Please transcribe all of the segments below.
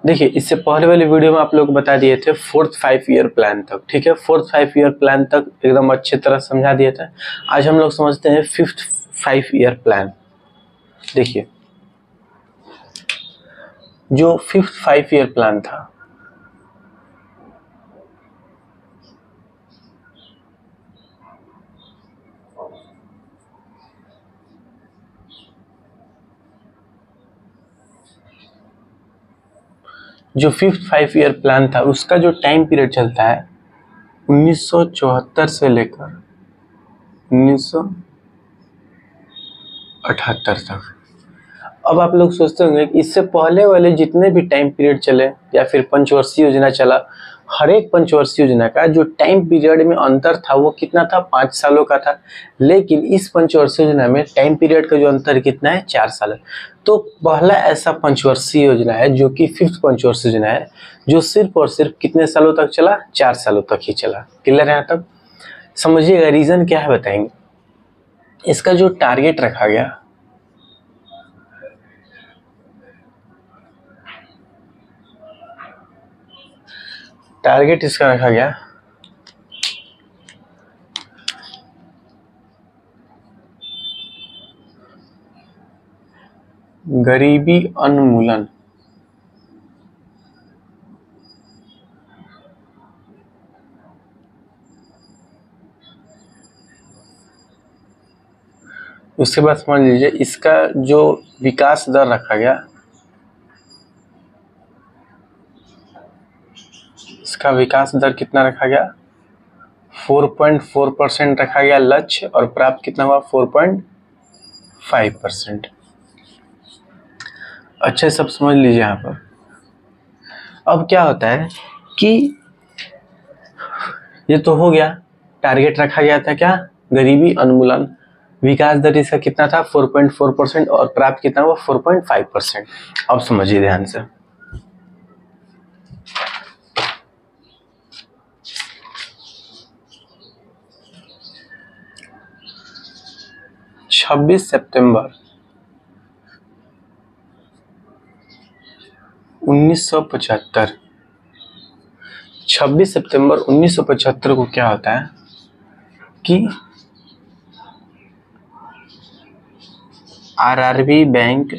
देखिए इससे पहले वाले वीडियो में आप लोग को बता दिए थे 4th 5 ईयर प्लान तक, ठीक है। 4th 5 ईयर प्लान तक एकदम अच्छी तरह समझा दिए थे। आज हम लोग समझते हैं 5th 5 ईयर प्लान। देखिए जो 5th 5 ईयर प्लान था, जो 5th 5 ईयर प्लान था उसका जो टाइम पीरियड चलता है 1974 से लेकर 1978 तक। अब आप लोग सोचते होंगे कि इससे पहले वाले जितने भी टाइम पीरियड चले या फिर पंचवर्षीय योजना चला, हर एक पंचवर्षीय योजना का जो टाइम पीरियड में अंतर था वो कितना था, 5 सालों का था। लेकिन इस पंचवर्षीय योजना में टाइम पीरियड का जो अंतर कितना है, 4 साल है। तो पहला ऐसा पंचवर्षीय योजना है जो कि 5th पंचवर्षीय योजना है, जो सिर्फ और सिर्फ कितने सालों तक चला, 4 सालों तक ही चला। क्लियर है यहाँ तक? समझिएगा रीजन क्या है बताएंगे। इसका जो टारगेट रखा गया, टारगेट इसका रखा गया गरीबी उन्मूलन। उसके बाद समझ लीजिए इसका जो विकास दर रखा गया, इसका विकास दर कितना रखा गया, 4.4% रखा गया लक्ष्य, और प्राप्त कितना हुआ, 4.5%। अच्छे सब समझ लीजिए यहाँ पर। अब क्या होता है कि ये तो हो गया, टारगेट रखा गया था क्या, गरीबी उन्मूलन। विकास दर इसका कितना था, 4.4%, और प्राप्त कितना हुआ, 4.5%। अब समझिए ध्यान से। छब्बीस सितंबर 1975, 26 सितंबर 1975 को क्या होता है कि आरआरबी बैंक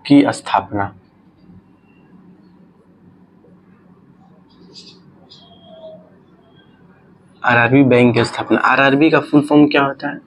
की स्थापना। आरआरबी बैंक की स्थापना, आरआरबी का फुल फॉर्म क्या होता है,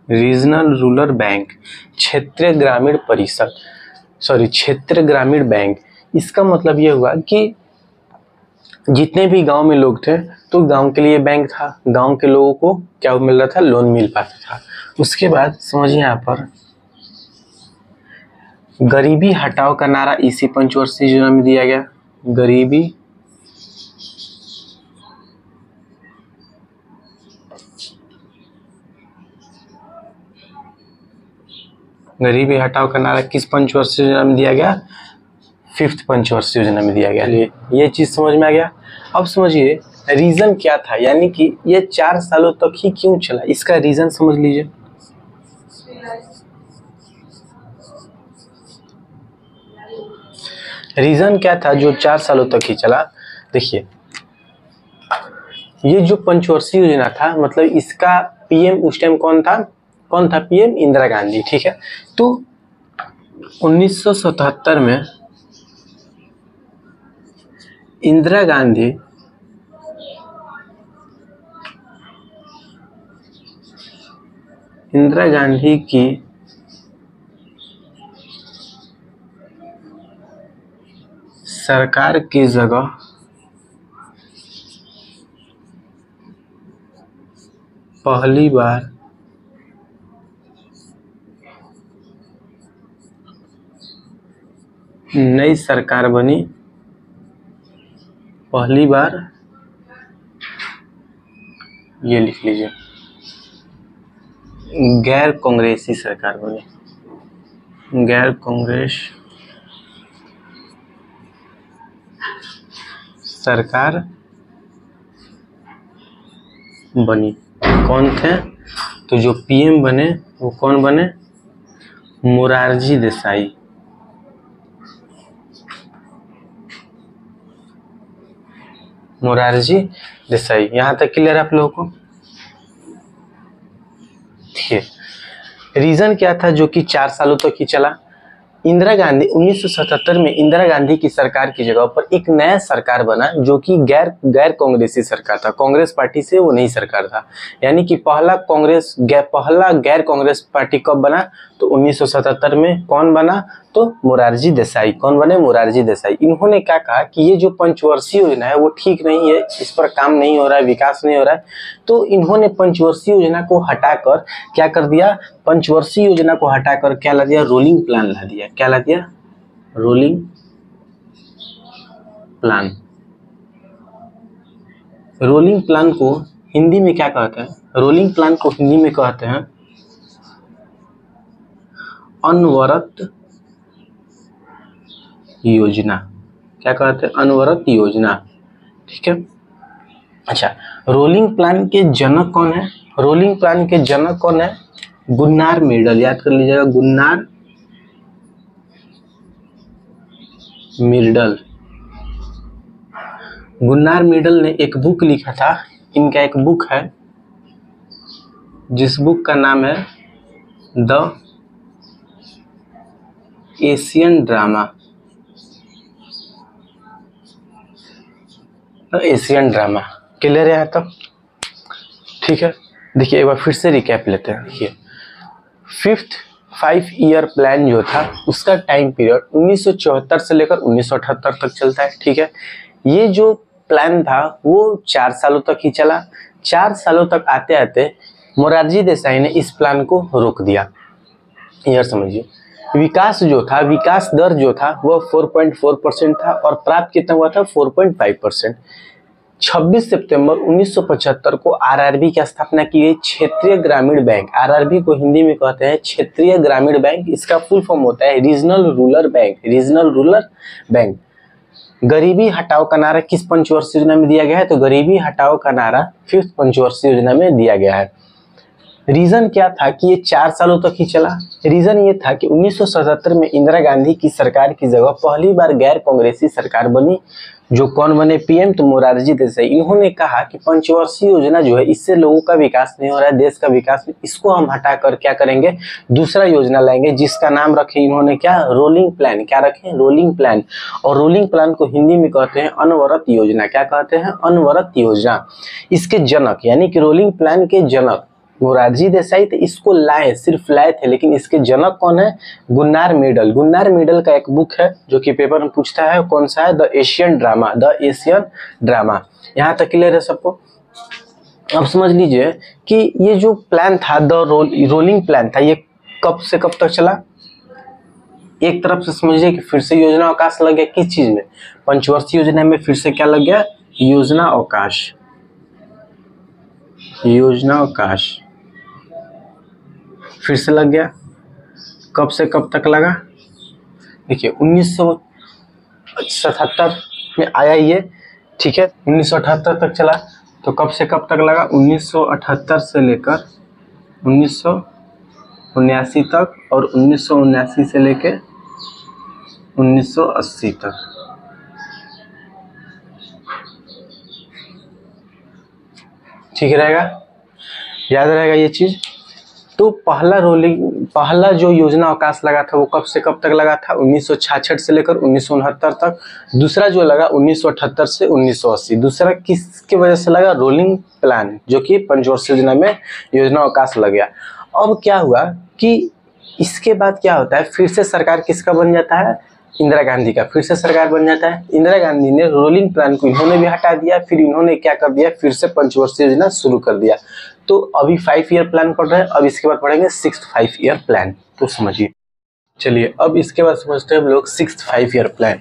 रीजनल रूरल बैंक, क्षेत्रीय ग्रामीण परिषद, क्षेत्रीय ग्रामीण बैंक। इसका मतलब ये हुआ कि जितने भी गांव में लोग थे तो गांव के लिए बैंक था, गांव के लोगों को क्या मिल रहा था, लोन मिल पाता था। उसके बाद समझिए यहाँ पर गरीबी हटाओ का नारा इसी पंचवर्षीय योजना में दिया गया। गरीबी हटाओ का नारा किस पंचवर्षीय योजना में दिया गया, 5th पंचवर्षीय योजना में दिया गया। ये चीज समझ में आ गया। अब समझिए रीजन क्या था, यानी कि ये 4 सालों तक ही क्यों चला, इसका रीजन समझ लीजिए। रीजन क्या था जो 4 सालों तक ही चला। देखिए ये जो पंचवर्षीय योजना था, मतलब इसका पीएम उस टाइम कौन था, पीएम इंदिरा गांधी, ठीक है। तो 1977 में इंदिरा गांधी की सरकार की जगह पहली बार नई सरकार बनी, पहली बार, ये लिख लीजिए, गैर कांग्रेसी सरकार बनी, गैर कांग्रेस सरकार बनी। कौन थे? तो जो पीएम बने वो कौन बने? मोरारजी देसाई। मोरारजी देसाई। यहां तक क्लियर है आप लोगों को? ठीक है। रीजन क्या था जो कि 4 सालों तक ही चला? इंदिरा गांधी 1977 में इंदिरा गांधी की सरकार की जगह पर एक नया सरकार बना जो कि गैर गैर कांग्रेसी सरकार था। कांग्रेस पार्टी से वो नहीं सरकार था। यानी कि पहला गैर कांग्रेस पार्टी कब बना? तो 1977 में। कौन बना? तो मोरारजी देसाई। कौन बने? मोरारजी देसाई। इन्होंने क्या कहा कि ये जो पंचवर्षीय योजना है वो ठीक नहीं है, इस पर काम नहीं हो रहा है, विकास नहीं हो रहा है। तो इन्होंने पंचवर्षीय योजना को हटाकर क्या कर दिया? पंचवर्षीय योजना को हटाकर क्या ला दिया? रोलिंग प्लान ला दिया। क्या ला दिया? Rolling plan. रोलिंग प्लान को हिंदी में क्या कहते हैं? रोलिंग प्लान को हिंदी में कहते हैं अनवरत योजना। क्या कहते हैं? अनवरत योजना। ठीक है। अच्छा, रोलिंग प्लान के जनक कौन है? रोलिंग प्लान के जनक कौन है? Gunnar Myrdal. याद कर लीजिएगा, गुन्नार मिर्डल। गुन्नार मिर्डल ने एक बुक लिखा था। इनका एक बुक है जिस बुक का नाम है the Asian drama. The Asian drama. Clear है यहाँ तक? ठीक है। देखिए एक बार फिर से रिकैप लेते हैं। देखिए, फिफ्थ 5 ईयर प्लान जो था उसका टाइम पीरियड 1974 से लेकर 1978 तक चलता है। ठीक है। ये जो प्लान था वो 4 सालों तक ही चला। 4 सालों तक आते आते मोरारजी देसाई ने इस प्लान को रोक दिया। यार समझिए, विकास जो था, विकास दर जो था वह 4.4% था और प्राप्त कितना हुआ था? 4.5%। 26 सितंबर 1975 को आरआरबी की स्थापना की गई। क्षेत्रीय ग्रामीण बैंक। आरआरबी को हिंदी में कहते हैं क्षेत्रीय ग्रामीण बैंक। इसका फुल फॉर्म होता है regional rural bank. Regional rural bank. गरीबी हटाओ का नारा किस पंचवर्षीय योजना में दिया गया है? तो गरीबी हटाओ का नारा 5th पंचवर्षीय योजना में दिया गया है। रीजन क्या था कि ये 4 सालों तक ही चला? रीजन ये था कि 1977 में इंदिरा गांधी की सरकार की जगह पहली बार गैर कांग्रेसी सरकार बनी। जो कौन बने? पीएम। तो मोरारजी देसाई। इन्होंने कहा कि पंचवर्षीय योजना जो है इससे लोगों का विकास नहीं हो रहा है, देश का विकास नहीं, इसको हम हटाकर क्या करेंगे? दूसरा योजना लाएंगे जिसका नाम रखे इन्होंने क्या? Rolling plan. क्या रखे? Rolling plan. और रोलिंग प्लान को हिंदी में कहते हैं अनवरत योजना। क्या कहते हैं? अनवरत योजना। इसके जनक यानी कि रोलिंग प्लान के जनक मोरारजी देसाई थे। इसको लाए, सिर्फ लाए थे, लेकिन इसके जनक कौन है? Gunnar Myrdal. गुन्नार मिर्डल का एक बुक है जो कि पेपर में पूछता है। कौन सा है? The Asian drama. The Asian drama. यहाँ तक क्लियर है सबको? अब समझ लीजिए कि ये जो प्लान था द रोलिंग प्लान था, ये कब से कब तक चला? एक तरफ से समझिए कि फिर से योजना अवकाश लग गया। किस चीज में? पंचवर्षीय योजना में फिर से क्या लग गया? योजना अवकाश। योजना अवकाश फिर से लग गया। कब से कब तक लगा? देखिए 1977 में आया ये। ठीक है। 1978 तक चला। तो कब से कब तक लगा? 1978 से लेकर 1979 तक और 1979 से लेकर 1980 तक। ठीक रहेगा? याद रहेगा ये चीज? तो पहला जो योजना अवकाश लगा था वो कब से कब तक लगा था? 1966 से लेकर 1969 तक। दूसरा जो लगा 1978 से 1980। दूसरा किसके वजह से लगा? रोलिंग प्लान, जो कि पंचवर्षीय योजना में योजना अवकाश लग गया। अब क्या हुआ कि इसके बाद क्या होता है? फिर से सरकार किसका बन जाता है? इंदिरा गांधी का फिर से सरकार बन जाता है। इंदिरा गांधी ने रोलिंग प्लान को इन्होंने भी हटा दिया। फिर इन्होंने क्या कर दिया? फिर से पंचवर्षीय योजना शुरू कर दिया। तो अभी 5 ईयर प्लान पढ़ रहे हैं। अब इसके बाद पढ़ेंगे 6th 5 ईयर प्लान। तो समझिए। चलिए अब इसके बाद समझते हैं हम लोग 6th 5 ईयर प्लान।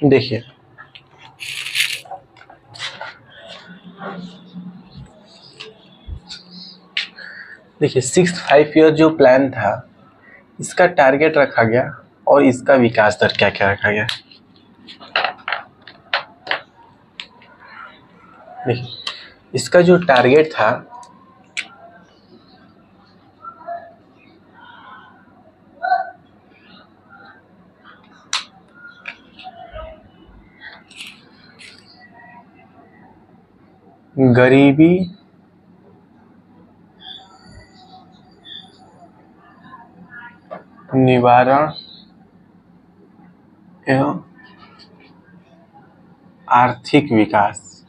देखिए देखिए 6 5 ईयर जो प्लान था इसका टारगेट रखा गया और इसका विकास दर क्या क्या रखा गया। देखिए इसका जो टारगेट था गरीबी निवारण एवं आर्थिक विकास।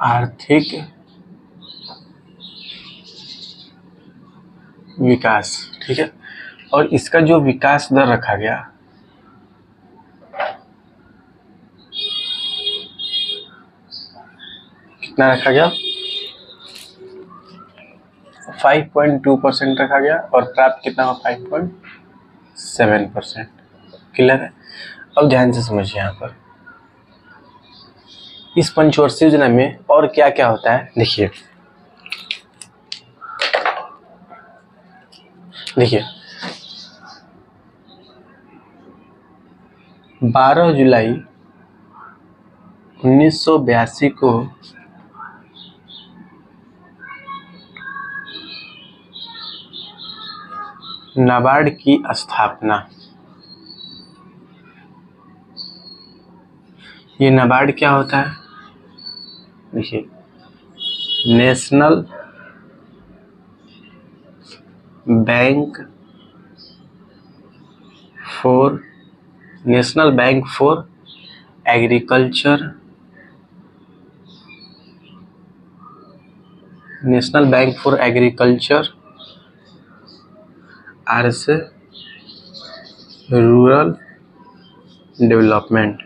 आर्थिक विकास, ठीक है। और इसका जो विकास दर रखा गया कितना रखा गया, 5.2% रखा गया और प्राप्त कितना हुआ 5.7%। क्लियर है। अब ध्यान से समझिए यहाँ पर इस पंचवर्षीय योजना में और क्या क्या होता है। देखिए 12 जुलाई 1982 को नाबार्ड की स्थापना। ये नाबार्ड क्या होता है, देखिए national bank for agriculture, national bank for agriculture R से रूरल डेवलपमेंट।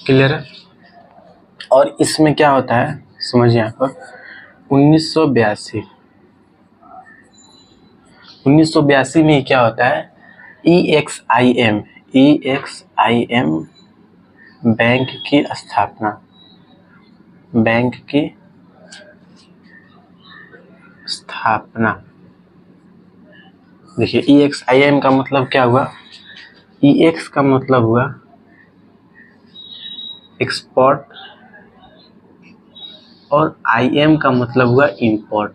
क्लियर है। और इसमें क्या होता है समझिए यहाँ पर 1982 में क्या होता है, EXIM बैंक की स्थापना। देखिए EXIM का मतलब क्या हुआ, EX का मतलब हुआ एक्सपोर्ट और IM का मतलब हुआ इंपोर्ट।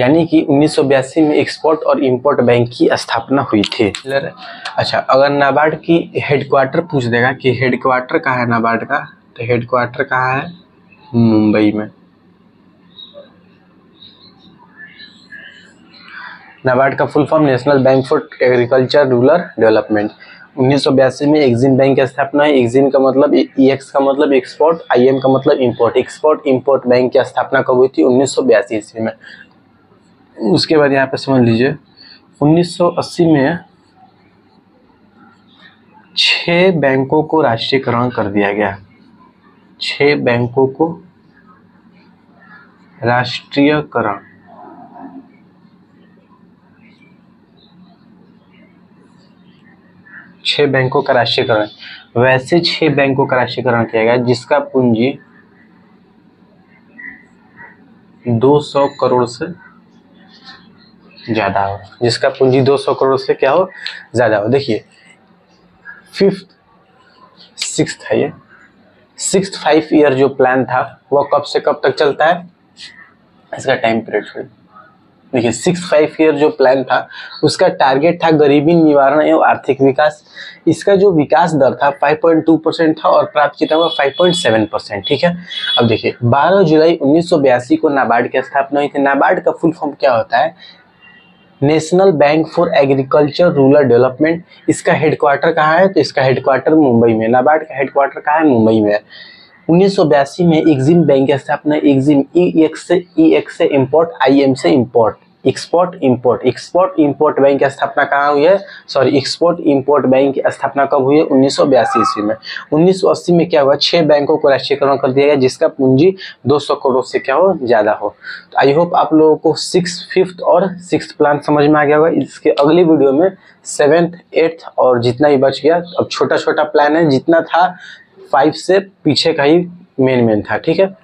यानी कि 1982 में एक्सपोर्ट और इंपोर्ट बैंक की स्थापना हुई थी। अच्छा, अगर नाबार्ड की हेडक्वार्टर पूछ देगा कि हेडक्वार्टर कहाँ है नाबार्ड का, तो हेडक्वार्टर कहाँ है, मुंबई में। नाबार्ड का full form national bank for agriculture rural development. 1982 में एक्जिम बैंक की स्थापना है। एक्जिम का मतलब EX का मतलब एक्सपोर्ट, IM का मतलब इंपोर्ट। एक्सपोर्ट इंपोर्ट बैंक की स्थापना कब हुई थी, 1982 ईस्वी में। उसके बाद यहाँ पे समझ लीजिए 1980 में 6 बैंकों को राष्ट्रीयकरण कर दिया गया। 6 बैंकों को राष्ट्रीयकरण, छह बैंकों का राष्ट्रीयकरण। वैसे 6 बैंकों का राष्ट्रीयकरण किया गया जिसका पूंजी 200 करोड़ से ज्यादा हो, जिसका पूंजी 200 करोड़ से क्या हो, ज्यादा हो। देखिए 6th है ये 6th 5 ईयर जो प्लान था वो कब से कब तक चलता है, इसका टाइम पीरियड छोड़िए। देखिए 6th 5 ईयर जो प्लान था उसका टारगेट था गरीबी निवारण एवं आर्थिक विकास। इसका जो विकास दर था 5.2% था और प्राप्त किया हुआ 5.7%। ठीक है। अब देखिए 12 जुलाई 1982 को नाबार्ड की स्थापना हुई थी। नाबार्ड का फुल फॉर्म क्या होता है, national bank for agriculture rural development. इसका हेडक्वार्टर कहाँ है, तो इसका हेडक्वार्टर मुंबई में। नाबार्ड का हेडक्वार्टर कहाँ है, मुंबई में है। 1982 में एक्जिम बैंक की स्थापना। एक्जिम EX से इंपोर्ट, IM से इंपोर्ट। एक्सपोर्ट इंपोर्ट बैंक की स्थापना कहाँ हुई है? सॉरी, एक्सपोर्ट इंपोर्ट बैंक की स्थापना कब हुई है? 1982 ईस्वी में। 1980 में क्या हुआ? 6 बैंकों को राष्ट्रीयकरण कर दिया गया जिसका पूंजी 200 करोड़ से क्या हो? ज्यादा हो। तो आई होप आप लोगों को 5th और 6th प्लान समझ में आ गया होगा। इसके अगली वीडियो में 7th 8th और जितना ही बच गया, अब छोटा छोटा प्लान है, जितना था 5 से पीछे का ही मेन था। ठीक है।